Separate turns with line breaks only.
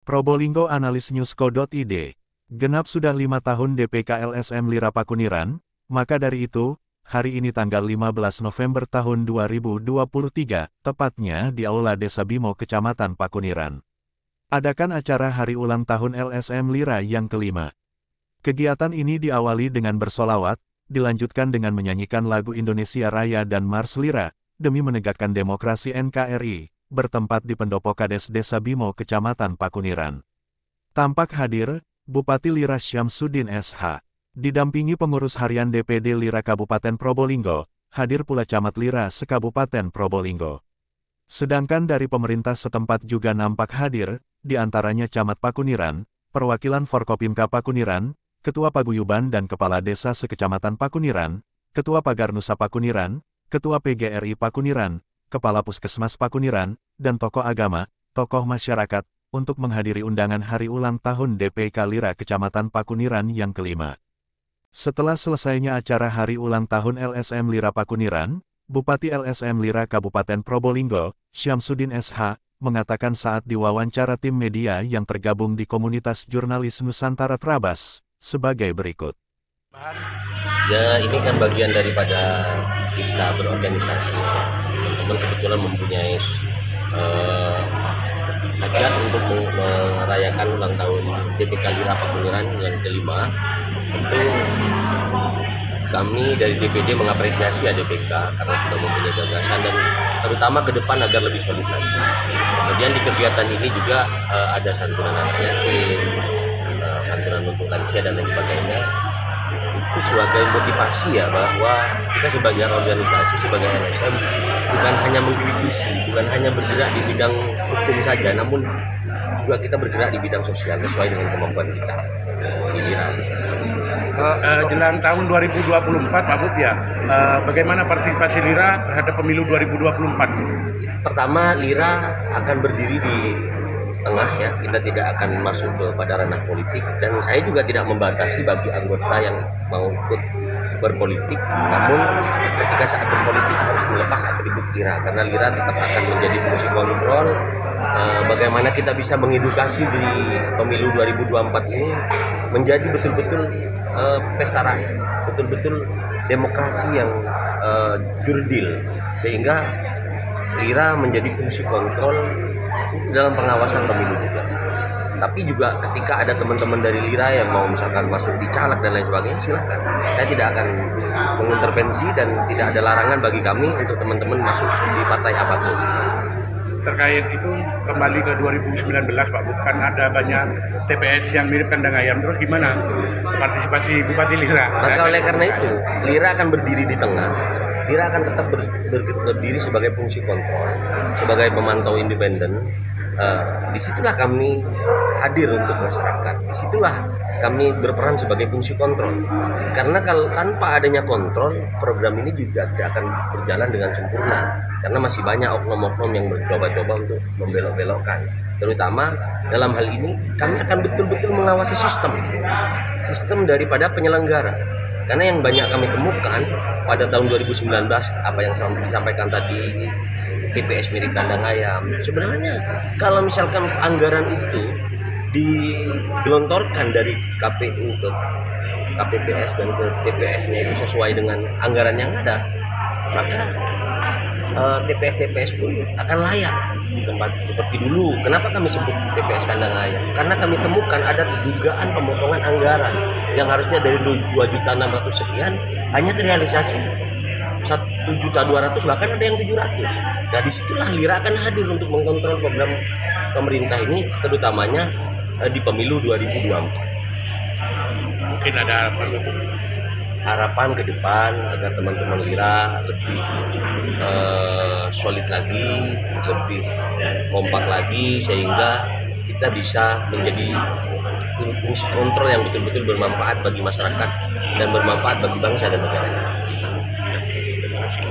Probolinggo Analis News.co.id. Genap sudah 5 tahun DPK LSM Lira Pakuniran, maka dari itu, hari ini tanggal 15 November tahun 2023, tepatnya di Aula Desa Bimo Kecamatan Pakuniran, adakan acara hari ulang tahun LSM Lira yang kelima. Kegiatan ini diawali dengan bersolawat, dilanjutkan dengan menyanyikan lagu Indonesia Raya dan Mars Lira, demi menegakkan demokrasi NKRI, bertempat di Pendopo Kades Desa Bimo Kecamatan Pakuniran. Tampak hadir, Bupati Lira Syamsuddin SH. Didampingi pengurus harian DPD Lira Kabupaten Probolinggo, hadir pula Camat Lira Sekabupaten Probolinggo. Sedangkan dari pemerintah setempat juga nampak hadir, di antaranya Camat Pakuniran, perwakilan Forkopimka Pakuniran, Ketua Paguyuban dan Kepala Desa Sekecamatan Pakuniran, Ketua Pagarnusa Pakuniran, Ketua PGRI Pakuniran, Kepala Puskesmas Pakuniran, dan tokoh agama, tokoh masyarakat, untuk menghadiri undangan hari ulang tahun DPK Lira Kecamatan Pakuniran yang kelima. Setelah selesainya acara hari ulang tahun LSM Lira Pakuniran, Bupati LSM Lira Kabupaten Probolinggo, Syamsuddin SH, mengatakan saat diwawancara tim media yang tergabung di komunitas jurnalis Nusantara Trabas, sebagai berikut.
Ya, ini kan bagian daripada kita berorganisasi. Teman-teman kebetulan mempunyai hajat untuk merayakan ulang tahun DPK Lira Pakuniran yang kelima. Tentu kami dari DPD mengapresiasi DPK karena sudah mempunyai gagasan dan terutama ke depan agar lebih solid lagi. Kemudian di kegiatan ini juga ada santunan anak yatim, santunan untuk lansia dan lain sebagainya. Itu sebagai motivasi ya, bahwa kita sebagai organisasi, sebagai LSM bukan hanya mengkritisi, bukan hanya bergerak di bidang hukum saja, namun juga kita bergerak di bidang sosial sesuai dengan kemampuan kita di Lira.
Jelang tahun 2024 Pak Bud ya, bagaimana partisipasi Lira terhadap pemilu 2024?
Pertama, Lira akan berdiri di tengah ya, kita tidak akan masuk kepada ranah politik, dan saya juga tidak membatasi bagi anggota yang mau ikut berpolitik, namun ketika saat berpolitik harus melepas atribut Lira, karena Lira tetap akan menjadi fungsi kontrol. Bagaimana kita bisa mengedukasi di pemilu 2024 ini menjadi betul-betul pesta rakyat, betul-betul demokrasi yang jurdil, sehingga Lira menjadi fungsi kontrol dalam pengawasan pemilu juga. Tapi juga ketika ada teman-teman dari Lira yang mau misalkan masuk di caleg dan lain sebagainya, silahkan. Saya tidak akan mengintervensi dan tidak ada larangan bagi kami untuk teman-teman masuk di partai apapun.
Terkait itu kembali ke 2019 Pak Bud, kan ada banyak TPS yang mirip kandang ayam, terus gimana partisipasi Bupati Lira?
Maka oleh karena itu Lira akan berdiri di tengah. Lira akan tetap berdiri sebagai fungsi kontrol, sebagai pemantau independen. Disitulah kami hadir untuk masyarakat. Disitulah kami berperan sebagai fungsi kontrol. Karena kalau tanpa adanya kontrol, program ini juga tidak akan berjalan dengan sempurna. Karena masih banyak oknum-oknum yang mencoba-coba untuk membelok-belokkan. Terutama dalam hal ini, kami akan betul-betul mengawasi sistem daripada penyelenggara. Karena yang banyak kami temukan pada tahun 2019, apa yang disampaikan tadi, TPS mirip kandang ayam. Sebenarnya kalau misalkan anggaran itu digelontorkan dari KPU ke KPPS dan ke TPS-nya itu sesuai dengan anggaran yang ada, maka TPS pun akan layak di tempat seperti dulu. Kenapa kami sebut TPS kandang ayam? Karena kami temukan ada dugaan pemotongan anggaran yang harusnya dari 2.600.000 sekian hanya terrealisasi 1.200.000, bahkan ada yang 700. Nah, disitulah Lira akan hadir untuk mengkontrol program pemerintah ini, terutamanya di pemilu 2024.
Mungkin ada
harapan ke depan agar teman-teman Lira lebih solid lagi, lebih kompak lagi, sehingga kita bisa menjadi fungsi kontrol yang betul-betul bermanfaat bagi masyarakat dan bermanfaat bagi bangsa dan negara.